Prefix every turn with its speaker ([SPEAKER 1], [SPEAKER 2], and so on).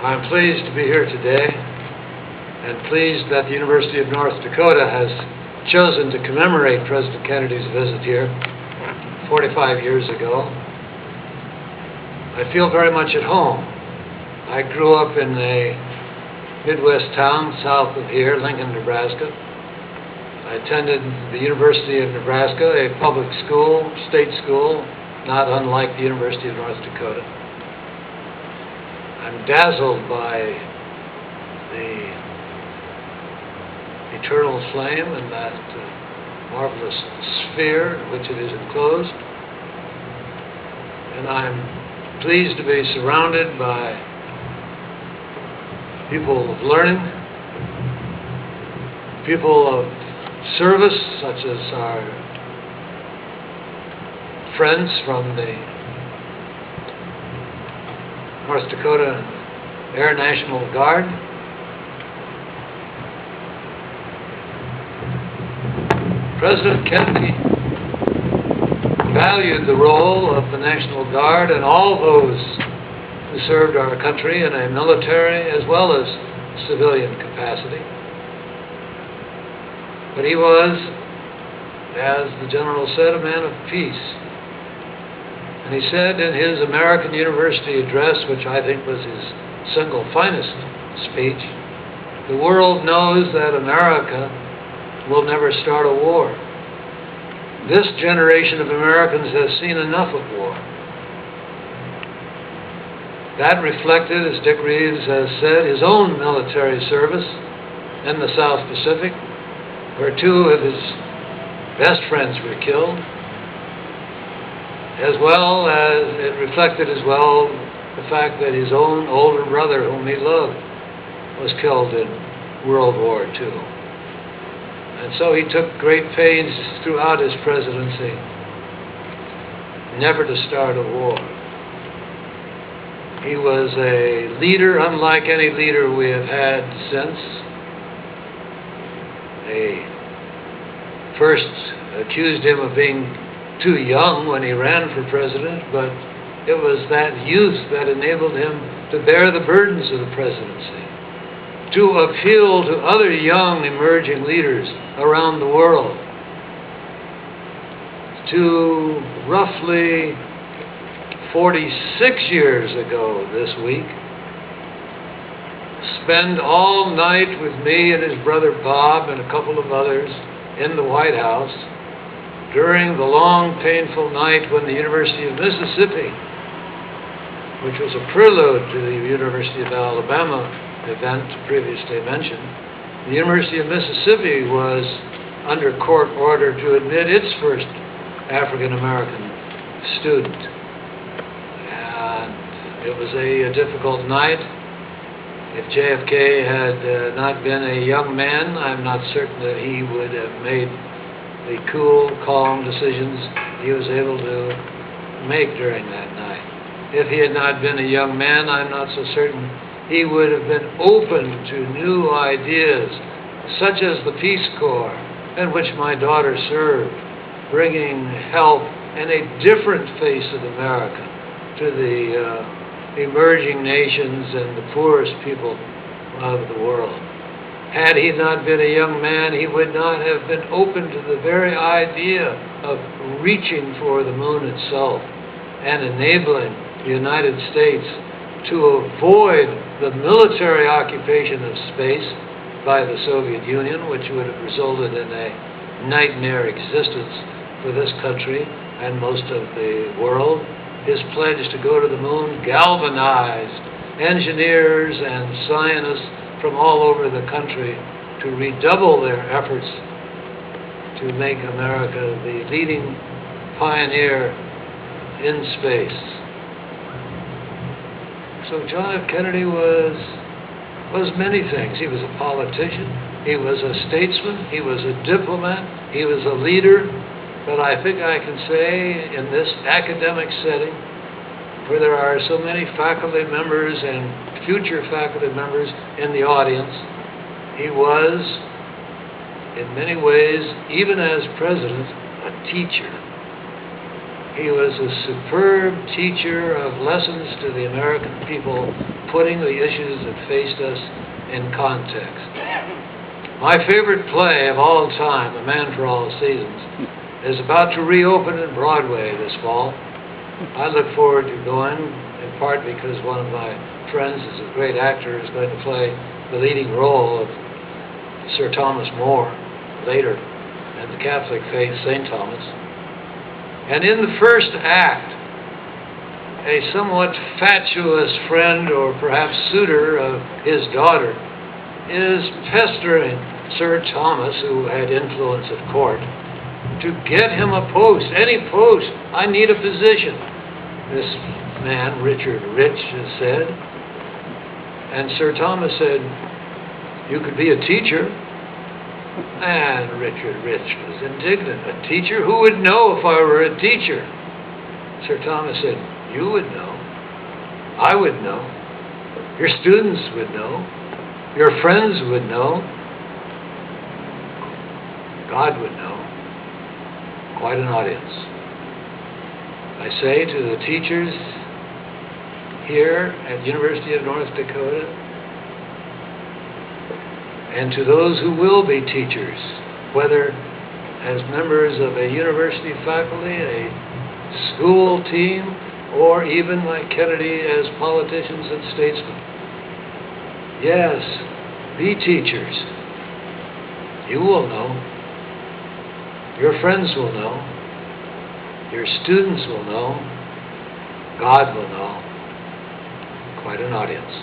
[SPEAKER 1] I'm pleased to be here today and pleased that the University of North Dakota has chosen to commemorate President Kennedy's visit here 45 years ago. I feel very much at home. I grew up in a Midwest town south of here, Lincoln, Nebraska. I attended the University of Nebraska, a public school, state school, not unlike the University of North Dakota. I'm dazzled by the eternal flame and that marvelous sphere in which it is enclosed. And I'm pleased to be surrounded by people of learning, people of service, such as our friends from the North Dakota Air National Guard. President Kennedy valued the role of the National Guard and all those who served our country in a military as well as civilian capacity. But he was, as the general said, a man of peace. And he said in his American University address, which I think was his single finest speech, the world knows that America will never start a war. This generation of Americans has seen enough of war. That reflected, as Dick Reeves has said, his own military service in the South Pacific, where two of his best friends were killed, as well as it reflected as well the fact that his own older brother, whom he loved, was killed in World War II. And so he took great pains throughout his presidency never to start a war. He was a leader unlike any leader we have had since. They first accused him of being too young when he ran for president, but it was that youth that enabled him to bear the burdens of the presidency, to appeal to other young emerging leaders around the world, to roughly 46 years ago this week, spend all night with me and his brother Bob and a couple of others in the White House during the long, painful night when the University of Mississippi, which was a prelude to the University of Alabama event previously mentioned, the University of Mississippi was under court order to admit its first African-American student. And it was a difficult night. If JFK had not been a young man, I'm not certain that he would have made the cool, calm decisions he was able to make during that night. If he had not been a young man, I'm not so certain he would have been open to new ideas, such as the Peace Corps, in which my daughter served, bringing help and a different face of America to the emerging nations and the poorest people of the world. Had he not been a young man, he would not have been open to the very idea of reaching for the moon itself and enabling the United States to avoid the military occupation of space by the Soviet Union, which would have resulted in a nightmare existence for this country and most of the world. His pledge to go to the moon galvanized engineers and scientists from all over the country to redouble their efforts to make America the leading pioneer in space. So John F. Kennedy was many things. He was a politician, he was a statesman, he was a diplomat, he was a leader, but I think I can say in this academic setting, where there are so many faculty members and future faculty members in the audience, he was, in many ways, even as president, a teacher. He was a superb teacher of lessons to the American people, putting the issues that faced us in context. My favorite play of all time, A Man for All Seasons, is about to reopen at Broadway this fall. I look forward to going, in part because one of my friends is a great actor, is going to play the leading role of Sir Thomas More later in the Catholic faith, St. Thomas. And in the first act, a somewhat fatuous friend or perhaps suitor of his daughter is pestering Sir Thomas, who had influence at court, to get him a post, any post. I need a position. This man, Richard Rich, has said. And Sir Thomas said, "You could be a teacher." And Richard Rich was indignant. "A teacher? Who would know if I were a teacher?" Sir Thomas said, "You would know. I would know. Your students would know. Your friends would know. God would know." Quite an audience. I say to the teachers here at University of North Dakota, and to those who will be teachers, whether as members of a university faculty, a school team, or even like Kennedy as politicians and statesmen. Yes, be teachers. You will know. Your friends will know. Your students will know. God will know. Quite an audience.